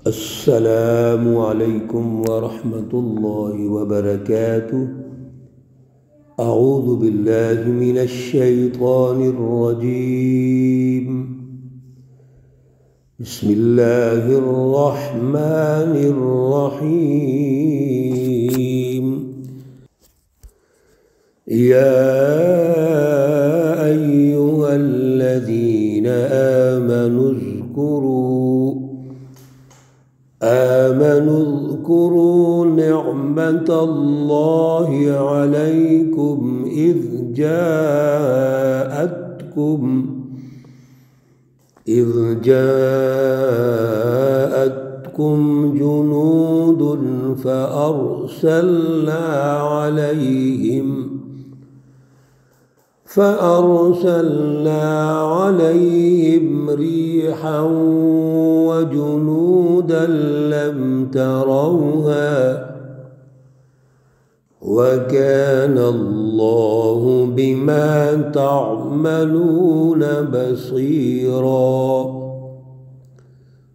السلام علیکم ورحمۃ اللہ وبرکاتہ۔ اعوذ باللہ من الشیطان الرجیم، بسم اللہ الرحمن الرحیم۔ یا ایہا الذین آمنوا اذكروا نعمة الله عليكم إذ جاءتكم جنود فأرسلنا عليهم ريحا وجنودا لم تروها وكان الله بما تعملون بصيرا۔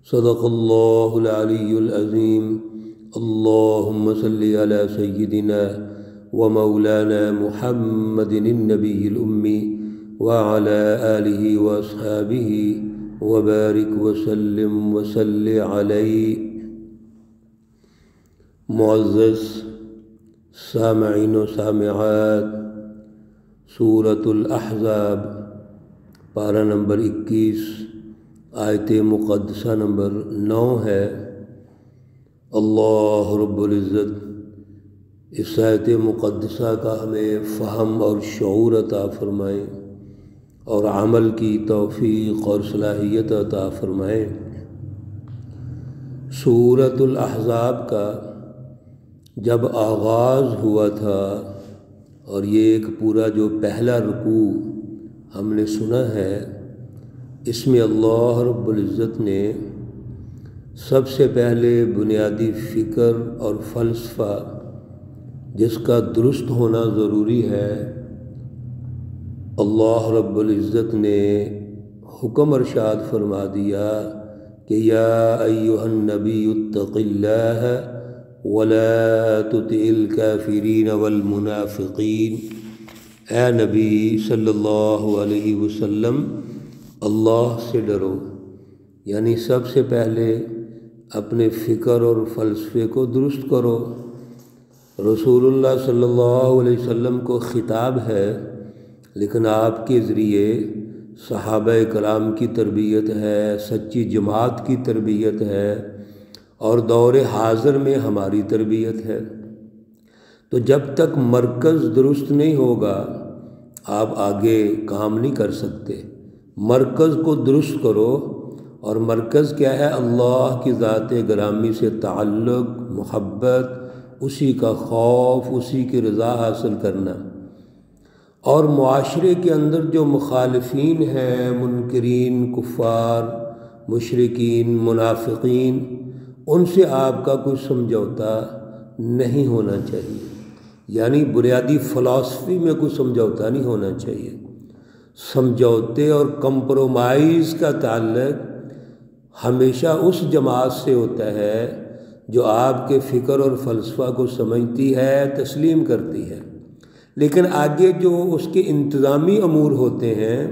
صدق الله العلي العظيم۔ اللهم صل على سيدنا ومولانا محمد النبي الأمي وعلى آله وأصحابه وبارك وسلم وصل عليه۔ معزز سامعین و سامعات، سورۃ الاحزاب پارہ نمبر 21 آیت مقدسہ نمبر 9 ہے۔ اللہ رب العزت اس آیت مقدسہ کا ہمیں فہم اور شعور عطا فرمائے اور عمل کی توفیق اور صلاحیت عطا فرمائے۔ سورۃ الاحزاب کا جب آغاز ہوا تھا اور یہ ایک پورا جو پہلا رکوع ہم نے سنا ہے، اس میں اللہ رب العزت نے سب سے پہلے بنیادی فکر اور فلسفہ جس کا درست ہونا ضروری ہے، اللہ رب العزت نے حکم ارشاد فرما دیا کہ یا ایھا النبی اتق اللہ ولا تطع الکافرین والمنافقین۔ اے نبی صلی اللہ علیہ وسلم، اللہ سے ڈرو، یعنی سب سے پہلے اپنے فکر اور فلسفے کو درست کرو۔ رسول اللہ صلی اللہ علیہ وسلم کو خطاب ہے، لیکن آپ کے ذریعے صحابہ کرام کی تربیت ہے، سچی جماعت کی تربیت ہے، اور دور حاضر میں ہماری تربیت ہے۔ تو جب تک مرکز درست نہیں ہوگا آپ آگے کام نہیں کر سکتے۔ مرکز کو درست کرو، اور مرکز کیا ہے؟ اللہ کی ذات گرامی سے تعلق، محبت، اسی کا خوف، اسی کی رضا حاصل کرنا۔ اور معاشرے کے اندر جو مخالفین ہیں، منکرین، کفار، مشرکین، منافقین، ان سے آپ کا کوئی سمجھوتا نہیں ہونا چاہیے، یعنی بنیادی فلسفی میں کوئی سمجھوتا نہیں ہونا چاہیے۔ سمجھوتے اور کمپرومائز کا تعلق ہمیشہ اس جماعت سے ہوتا ہے جو آپ کے فکر اور فلسفہ کو سمجھتی ہے، تسلیم کرتی ہے، لیکن آگے جو اس کے انتظامی امور ہوتے ہیں،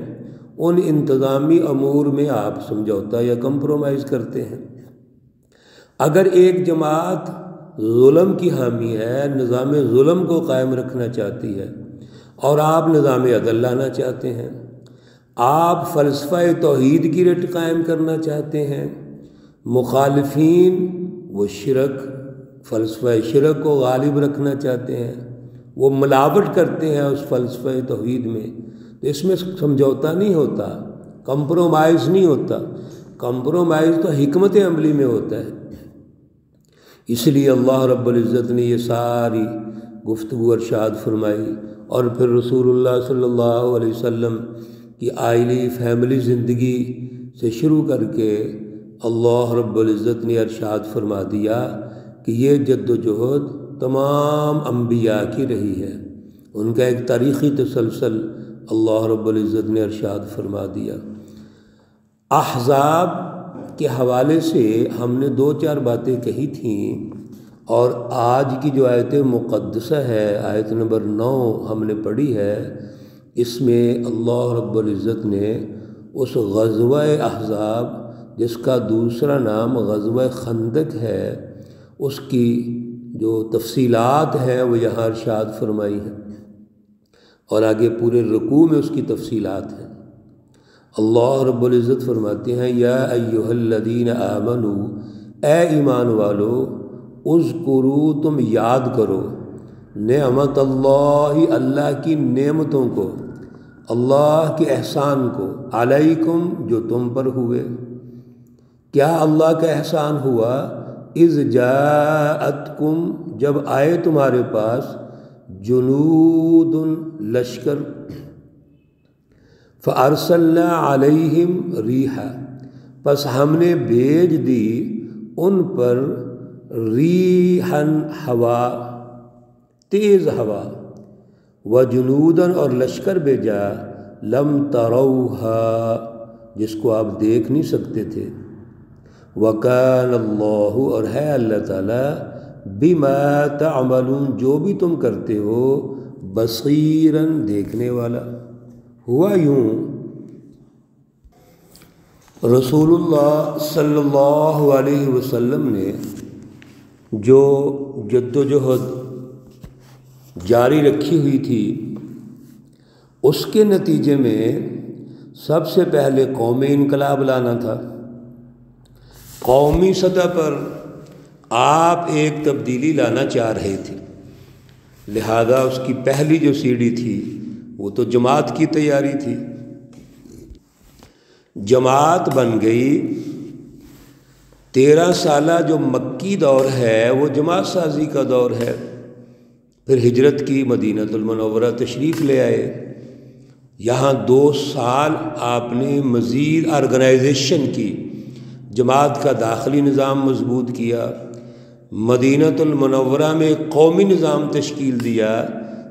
ان انتظامی امور میں آپ سمجھوتا یا کمپرومائز کرتے ہیں۔ اگر ایک جماعت ظلم کی حامی ہے، نظام ظلم کو قائم رکھنا چاہتی ہے، اور آپ نظام عدل لانا چاہتے ہیں، آپ فلسفہ توحید کی رٹ قائم کرنا چاہتے ہیں، مخالفین وہ شرک، فلسفہ شرک کو غالب رکھنا چاہتے ہیں، وہ ملاوٹ کرتے ہیں اس فلسفہ توحید میں، تو اس میں سمجھوتا نہیں ہوتا، کمپرومائز نہیں ہوتا۔ کمپرومائز تو حکمت عملی میں ہوتا ہے۔ اس لیے اللہ رب العزت نے یہ ساری گفتگو ارشاد فرمائی، اور پھر رسول اللہ صلی اللہ علیہ وسلم کی آئلی فیملی زندگی سے شروع کر کے اللہ رب العزت نے ارشاد فرما دیا کہ یہ جد و جہد تمام انبیاء کی رہی ہے، ان کا ایک تاریخی تسلسل اللہ رب العزت نے ارشاد فرما دیا۔ احزاب کے حوالے سے ہم نے 2-4 باتیں کہی تھیں، اور آج کی جو آیت مقدسہ ہے، آیت نمبر 9 ہم نے پڑھی ہے، اس میں اللہ رب العزت نے اس غزوہ احزاب جس کا دوسرا نام غزوہ خندق ہے، اس کی جو تفصیلات ہیں وہ یہاں ارشاد فرمائی ہیں، اور آگے پورے رکوع میں اس کی تفصیلات ہیں۔ اللہ رب العزت فرماتے ہیں یا ایھا الذین آمنوا، اے ایمان والو، اذکروا تم یاد کرو، نعمت اللہ اللہ کی نعمتوں کو، اللہ کے احسان کو، علیکم جو تم پر ہوئے۔ کیا اللہ کا احسان ہوا؟ اذ جاءتکم جب آئے تمہارے پاس، جنود لشکر، فارسلنا علیہم ریحا پس ہم نے بھیج دی ان پر ریحاً ہوا، تیز ہوا، وجنوداً اور لشکر بھیجا، لم تروہا جس کو آپ دیکھ نہیں سکتے تھے، وکان اللہ اور ہے اللہ تعالیٰ، بما تعملون جو بھی تم کرتے ہو، بصیراً دیکھنے والا۔ ہوا یوں، رسول اللہ صلی اللہ علیہ وسلم نے جو جد و جہد جاری رکھی ہوئی تھی، اس کے نتیجے میں سب سے پہلے قومی انقلاب لانا تھا۔ قومی سطح پر آپ ایک تبدیلی لانا چاہ رہے تھے، لہذا اس کی پہلی جو سیڑھی تھی وہ تو جماعت کی تیاری تھی۔ جماعت بن گئی۔ 13 سالہ جو مکی دور ہے وہ جماعت سازی کا دور ہے۔ پھر ہجرت کی، مدینہ المنورہ تشریف لے آئے، یہاں 2 سال آپ نے مزید آرگنائزیشن کی، جماعت کا داخلی نظام مضبوط کیا، مدینہ المنورہ میں ایک قومی نظام تشکیل دیا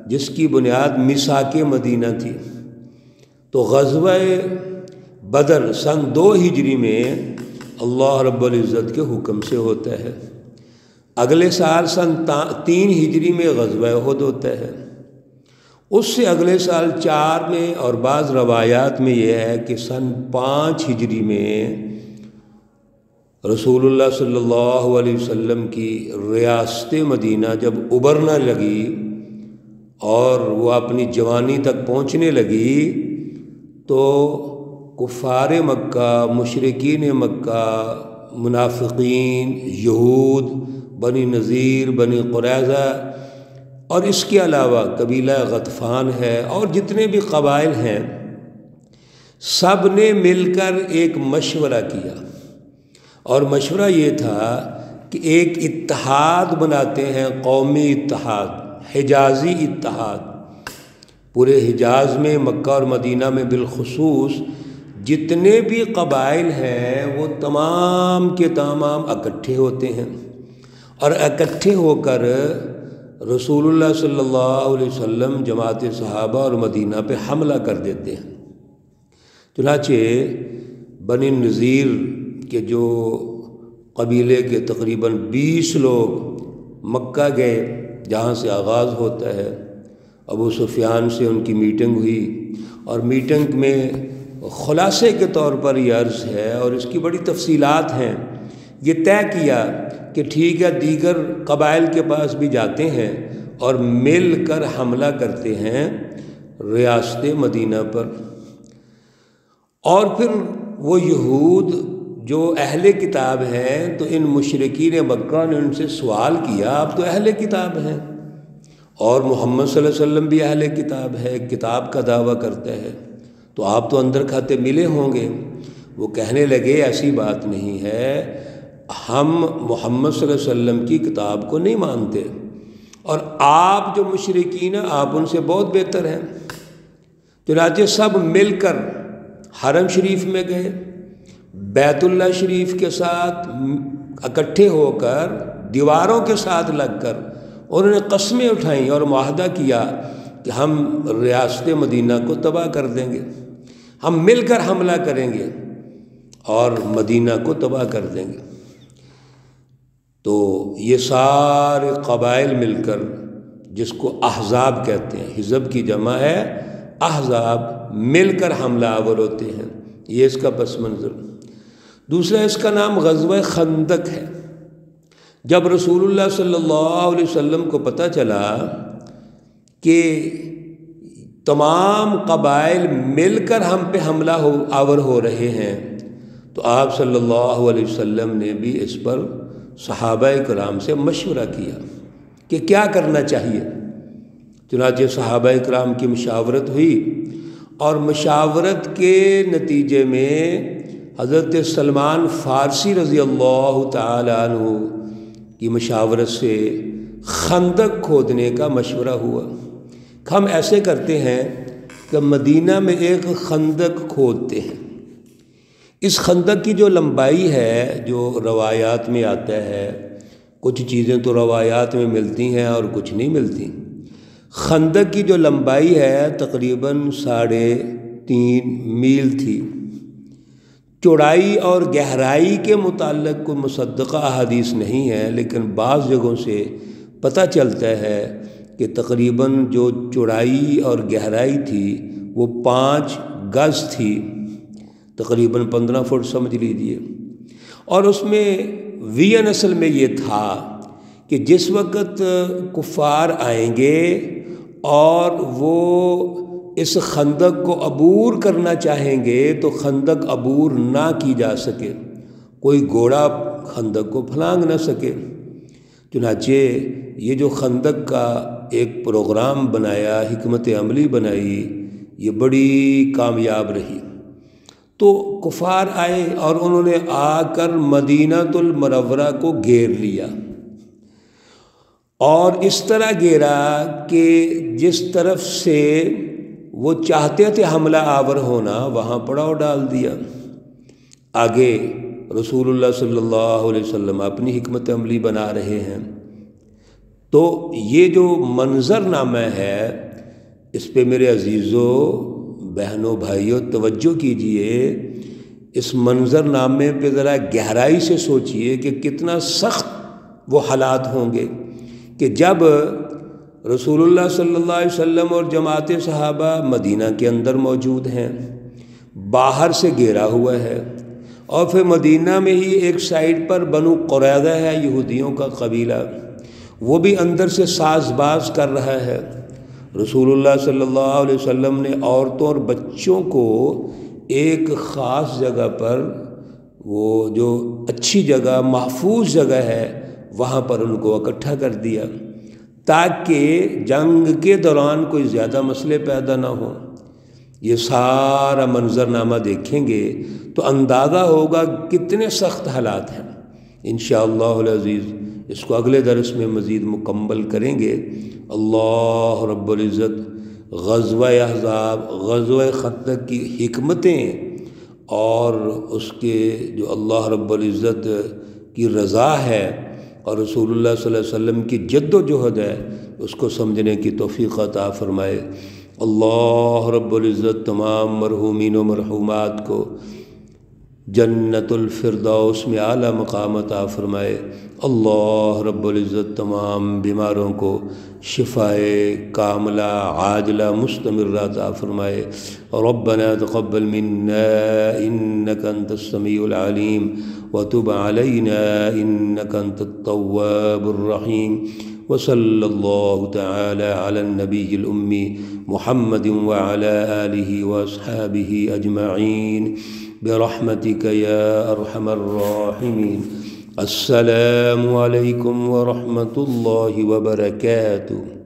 جس کی بنیاد میثاق مدینہ تھی۔ تو غزوہ بدر سن 2 ہجری میں اللہ رب العزت کے حکم سے ہوتا ہے۔ اگلے سال سن 3 ہجری میں غزوہ احد ہوتا ہے۔ اس سے اگلے سال 4 میں، اور بعض روایات میں یہ ہے کہ سن 5 ہجری میں رسول اللہ صلی اللہ علیہ وسلم کی ریاست مدینہ جب ابھرنا لگی اور وہ اپنی جوانی تک پہنچنے لگی، تو کفار مکہ، مشرکین مکہ، منافقین، یہود، بنی نذیر، بنی قریظہ، اور اس کے علاوہ قبیلہ غطفان ہے اور جتنے بھی قبائل ہیں، سب نے مل کر ایک مشورہ کیا، اور مشورہ یہ تھا کہ ایک اتحاد بناتے ہیں، قومی اتحاد، حجازی اتحاد۔ پورے حجاز میں، مکہ اور مدینہ میں بالخصوص جتنے بھی قبائل ہیں وہ تمام کے تمام اکٹھے ہوتے ہیں، اور اکٹھے ہو کر رسول اللہ صلی اللہ علیہ وسلم، جماعت صحابہ اور مدینہ پہ حملہ کر دیتے ہیں۔ چنانچہ بنی نذیر کے جو قبیلے کے تقریباً 20 لوگ مکہ گئے، جہاں سے آغاز ہوتا ہے۔ ابو سفیان سے ان کی میٹنگ ہوئی، اور میٹنگ میں خلاصے کے طور پر یہ عرض ہے، اور اس کی بڑی تفصیلات ہیں، یہ طے کیا کہ ٹھیک ہے، دیگر قبائل کے پاس بھی جاتے ہیں اور مل کر حملہ کرتے ہیں ریاست مدینہ پر۔ اور پھر وہ یہود جو اہل کتاب ہیں، تو ان مشرکین مکہ نے ان سے سوال کیا، آپ تو اہل کتاب ہیں، اور محمد صلی اللہ علیہ وسلم بھی اہل کتاب ہے، کتاب کا دعویٰ کرتا ہے، تو آپ تو اندر کھاتے ملے ہوں گے۔ وہ کہنے لگے ایسی بات نہیں ہے، ہم محمد صلی اللہ علیہ وسلم کی کتاب کو نہیں مانتے، اور آپ جو مشرکین ہیں آپ ان سے بہت بہتر ہیں۔ چنانچہ سب مل کر حرم شریف میں گئے، بیت اللہ شریف کے ساتھ اکٹھے ہو کر، دیواروں کے ساتھ لگ کر انہوں نے قسمیں اٹھائیں اور معاہدہ کیا کہ ہم ریاست مدینہ کو تباہ کر دیں گے، ہم مل کر حملہ کریں گے۔ اور مدینہ کو تباہ کر دیں گے۔ تو یہ سارے قبائل مل کر، جس کو احزاب کہتے ہیں، حزب کی جمع ہے احزاب، مل کر حملہ آور ہوتے ہیں۔ یہ اس کا پس منظر۔ دوسرا اس کا نام غزوہ خندق ہے۔ جب رسول اللہ صلی اللہ علیہ وسلم کو پتہ چلا کہ تمام قبائل مل کر ہم پہ حملہ آور ہو رہے ہیں، تو آپ صلی اللہ علیہ وسلم نے بھی اس پر صحابہ کرام سے مشورہ کیا کہ کیا کرنا چاہیے۔ چنانچہ صحابہ کرام کی مشاورت ہوئی، اور مشاورت کے نتیجے میں حضرت سلمان فارسی رضی اللہ تعالی عنہ کی مشاورت سے خندق کھودنے کا مشورہ ہوا۔ ہم ایسے کرتے ہیں کہ مدینہ میں ایک خندق کھودتے ہیں۔ اس خندق کی جو لمبائی ہے، جو روایات میں آتا ہے، کچھ چیزیں تو روایات میں ملتی ہیں اور کچھ نہیں ملتی۔ خندق کی جو لمبائی ہے تقریباً 3.5 میل تھی۔ چوڑائی اور گہرائی کے متعلق کوئی مصدقہ احادیث نہیں ہے، لیکن بعض جگہوں سے پتہ چلتا ہے کہ تقریباً جو چوڑائی اور گہرائی تھی وہ 5 گز تھی، تقریباً 15 فٹ سمجھ لیجیے۔ اور اس میں وین اصل میں یہ تھا کہ جس وقت کفار آئیں گے اور وہ اس خندق کو عبور کرنا چاہیں گے تو خندق عبور نہ کی جا سکے، کوئی گھوڑا خندق کو پھلانگ نہ سکے۔ چنانچہ یہ جو خندق کا ایک پروگرام بنایا، حکمت عملی بنائی، یہ بڑی کامیاب رہی۔ تو کفار آئے اور انہوں نے آ کر مدینہ المنورہ کو گھیر لیا، اور اس طرح گھیرا کہ جس طرف سے وہ چاہتے تھے حملہ آور ہونا وہاں پڑاؤ ڈال دیا۔ آگے رسول اللہ صلی اللہ علیہ وسلم اپنی حکمت عملی بنا رہے ہیں۔ تو یہ جو منظر نامہ ہے، اس پہ میرے عزیزوں، بہنوں، بھائیوں توجہ کیجئے۔ اس منظر نامے پہ ذرا گہرائی سے سوچئے کہ کتنا سخت وہ حالات ہوں گے کہ جب رسول اللہ صلی اللہ علیہ وسلم اور جماعت صحابہ مدینہ کے اندر موجود ہیں، باہر سے گھیرا ہوا ہے، اور پھر مدینہ میں ہی ایک سائیڈ پر بنو قریظہ ہے، یہودیوں کا قبیلہ، وہ بھی اندر سے ساز باز کر رہا ہے۔ رسول اللہ صلی اللہ علیہ وسلم نے عورتوں اور بچوں کو ایک خاص جگہ پر، وہ جو اچھی جگہ، محفوظ جگہ ہے، وہاں پر ان کو اکٹھا کر دیا تاکہ جنگ کے دوران کوئی زیادہ مسئلے پیدا نہ ہوں۔ یہ سارا منظرنامہ دیکھیں گے تو اندازہ ہوگا کتنے سخت حالات ہیں۔ انشاءاللہ العزیز اس کو اگلے درس میں مزید مکمل کریں گے۔ اللہ رب العزت غزوہ احزاب، غزوہ خندق کی حکمتیں اور اس کے جو اللہ رب العزت کی رضا ہے اور رسول اللہ صلی اللہ علیہ وسلم کی جد و جہد ہے، اس کو سمجھنے کی توفیق عطا فرمائے۔ اللہ رب العزت تمام مرحومین و مرحومات کو جنت الفردوس میں اعلیٰ مقام عطا فرمائے۔ اللہ رب العزت تمام بیماروں کو شفائے کاملہ عاجلہ مستمرہ عطا فرمائے۔ ربنا تقبل منا انك انت السميع العليم وتب علينا انك انت التواب الرحيم، وصلى الله تعالى على النبي الأمي محمد وعلى آله وأصحابه أجمعين برحمتك يا أرحم الراحمين۔ السلام عليكم ورحمة الله وبركاته۔